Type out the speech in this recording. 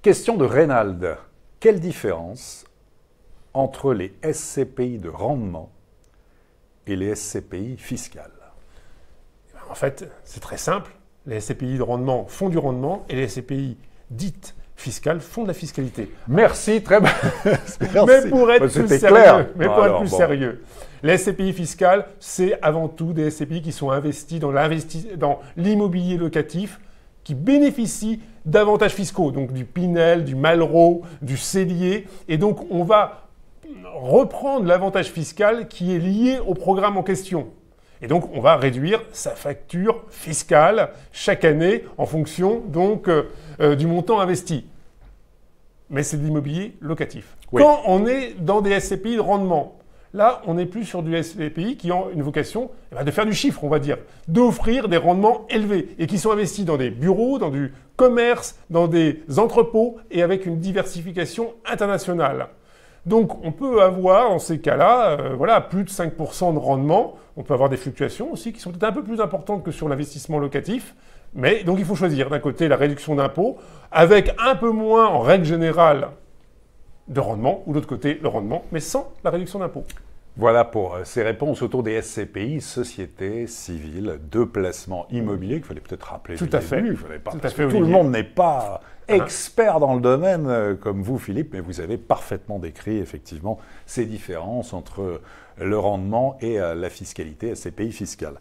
Question de Reynald. Quelle différence entre les SCPI de rendement et les SCPI fiscales? En fait, c'est très simple. Les SCPI de rendement font du rendement et les SCPI dites fiscales font de la fiscalité. Merci, très bien. Mais pour être plus sérieux, les SCPI fiscales, c'est avant tout des SCPI qui sont investis dans l'immobilier locatif, qui bénéficient d'avantages fiscaux, donc du Pinel, du Malraux, du Cellier. Et donc, on va reprendre l'avantage fiscal qui est lié au programme en question. Et donc, on va réduire sa facture fiscale chaque année en fonction donc, du montant investi. Mais c'est de l'immobilier locatif. Oui. Quand on est dans des SCPI de rendement, là, on n'est plus sur du SCPI qui ont une vocation de faire du chiffre, on va dire, d'offrir des rendements élevés et qui sont investis dans des bureaux, dans du commerce, dans des entrepôts et avec une diversification internationale. Donc, on peut avoir, dans ces cas-là, plus de 5% de rendement. On peut avoir des fluctuations aussi qui sont peut-être un peu plus importantes que sur l'investissement locatif. Mais donc, il faut choisir d'un côté la réduction d'impôts avec un peu moins, en règle générale, de rendement, ou de l'autre côté, le rendement, mais sans la réduction d'impôts. Voilà pour ces réponses autour des SCPI, sociétés civiles de placement immobilier, qu'il fallait peut-être rappeler. Tout à fait. Tout le monde n'est pas expert dans le domaine comme vous, Philippe, mais vous avez parfaitement décrit effectivement ces différences entre le rendement et la fiscalité, SCPI fiscale.